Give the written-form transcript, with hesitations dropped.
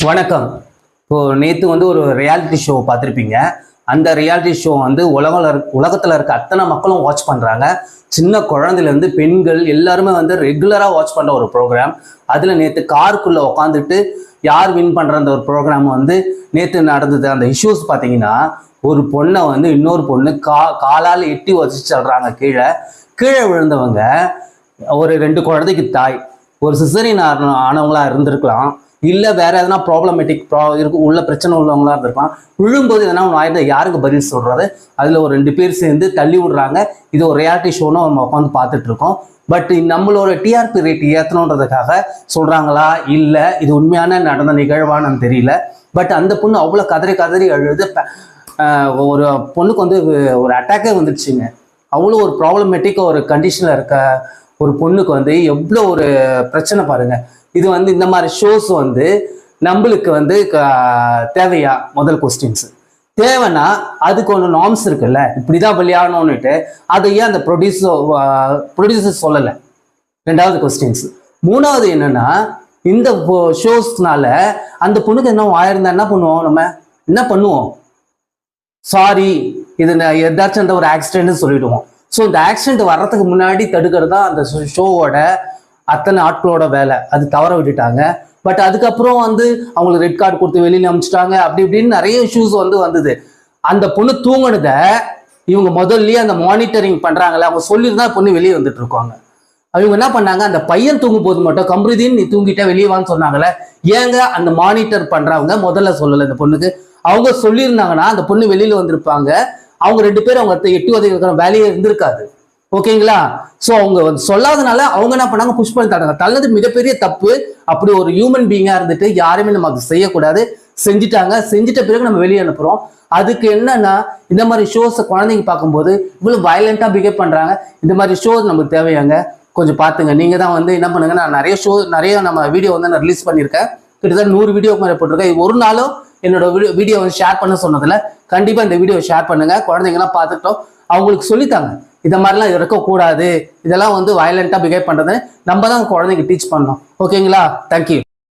வணக்கம். இப்போ நேற்று ஒரு ரியாலிட்டி ஷோ பார்த்துருப்பீங்க. அந்த ரியாலிட்டி ஷோ உலகத்தில் இருக்க அத்தனை மக்களும் வாட்ச் பண்ணுறாங்க. சின்ன குழந்தைலேருந்து பெண்கள் எல்லாருமே ரெகுலராக வாட்ச் பண்ணுற ஒரு ப்ரோக்ராம். அதில் நேற்று காருக்குள்ளே உட்காந்துட்டு யார் வின் பண்ணுற அந்த ஒரு ப்ரோக்ராம் நேற்று நடந்தது. அந்த இஷ்யூஸ் பார்த்தீங்கன்னா, ஒரு பொண்ணை இன்னொரு பொண்ணு காலால் எட்டி வச்சு சொல்கிறாங்க. கீழே விழுந்தவங்க ஒரு 2 குழந்தைக்கு தாய். ஒரு சிசரின் ஆனவங்களா இருந்திருக்கலாம், இல்லை வேற எதனா ப்ராப்ளமேட்டிக் உள்ள பிரச்சனை உள்ளவங்களா இருந்திருக்கலாம். விழும்போது எதனா ஆயிருந்தா யாருக்கு பதில் சொல்றது? அதில் ஒரு 2 பேர் சேர்ந்து தள்ளி விடுறாங்க. இது ஒரு ரியாலிட்டி ஷோன்னு நம்ம உட்காந்து பார்த்துட்டு இருக்கோம். பட் நம்மளோட டிஆர்பி ரேட் ஏற்றணுன்றதுக்காக சொல்றாங்களா, இல்லை இது உண்மையான நடந்த நிகழ்வானு தெரியல. பட் அந்த பொண்ணு அவ்வளோ கதறி அழுது, ஒரு பொண்ணுக்கு ஒரு அட்டாக்கே வந்துடுச்சுங்க. அவ்வளோ ஒரு ப்ராப்ளமேட்டிக் ஒரு கண்டிஷனில் இருக்க ஒரு பொண்ணுக்கு எவ்வளோ ஒரு பிரச்சனை பாருங்க. இது இந்த மாதிரி ஷோஸ் நம்மளுக்கு தேவையா? முதல் கொஸ்டின்ஸ் தேவைன்னா அதுக்கு ஒன்று நார்ம்ஸ் இருக்குல்ல, இப்படிதான் விளையாடணும்னுட்டு அதையே அந்த ப்ரொடியூசர் சொல்லலை. 2வது கொஸ்டின்ஸ். 3வது என்னன்னா, இந்த ஷோஸ்னால அந்த பொண்ணுக்கு என்ன ஆயிருந்தா என்ன பண்ணுவோம்? நம்ம என்ன பண்ணுவோம்? சாரி, இது ஏதாச்சும் அந்த ஒரு ஆக்சிடென்ட்னு சொல்லிடுவோம். ஸோ இந்த ஆக்சிடென்ட் வர்றதுக்கு முன்னாடி தடுக்கிறது தான் அந்த ஷோவோட அத்தனை ஆட்களோட வேலை. அது தவற விட்டுட்டாங்க. பட் அதுக்கப்புறம் அவங்களுக்கு ரெட் கார்டு கொடுத்து வெளியில அனுப்பிச்சிட்டாங்க. அப்படி இப்படின்னு நிறைய இஷ்யூஸ் வந்தது. அந்த பொண்ணு தூங்கினதை இவங்க முதல்லயே அந்த மானிட்டரிங் பண்றாங்கல்ல, அவங்க சொல்லியிருந்தா பொண்ணு வெளியே வந்துட்டு இருக்காங்க. அவங்க என்ன பண்ணாங்க, அந்த பையன் தூங்கும் போது மட்டும் கம்ருதீன் நீ தூங்கிட்ட வெளியே வான்னு சொன்னாங்கல்ல. ஏங்க அந்த மானிட்டர் பண்றவங்க முதல்ல சொல்லலை இந்த பொண்ணுக்கு? அவங்க சொல்லியிருந்தாங்கன்னா அந்த பொண்ணு வெளியில வந்திருப்பாங்க. அவங்க 2 பேரும் அவங்க எட்டு உதவிக்கிற வேலையே இருந்திருக்காது. ஓகேங்களா? ஸோ அவங்க சொல்லாதனால அவங்க என்ன பண்ணாங்க, புஷ் பண்ணி தராங்க. தள்ளது மிகப்பெரிய தப்பு. அப்படி ஒரு ஹியூமன் பீயிங்கா இருந்துட்டு யாருமே நம்ம அதை செய்யக்கூடாது. செஞ்சிட்ட பிறகு நம்ம வெளியே அனுப்புறோம். அதுக்கு என்னன்னா, இந்த மாதிரி ஷோஸ் குழந்தைங்க பார்க்கும்போது இவ்வளவு வயலண்டா பிஹேவ் பண்றாங்க. இந்த மாதிரி ஷோஸ் நமக்கு தேவையாங்க? கொஞ்சம் பாத்துங்க. நீங்க தான் என்ன பண்ணுங்க, நான் நிறைய நம்ம வீடியோ நான் ரிலீஸ் பண்ணியிருக்கேன். கிட்டத்தட்ட 100 வீடியோக்கு மேலே போட்டிருக்கேன். ஒரு நாளும் என்னோட வீடியோ ஷேர் பண்ண சொன்னதுல கண்டிப்பா இந்த வீடியோ ஷேர் பண்ணுங்க. குழந்தைங்கலாம் பார்த்துட்டோம், அவங்களுக்கு சொல்லித்தாங்க இந்த மாதிரிலாம் இருக்கக்கூடாது, இதெல்லாம் வயலண்டா பிஹேவ் பண்றது நம்ம தான் குழந்தைங்க டீச் பண்ணோம். ஓகேங்களா? தேங்க்யூ.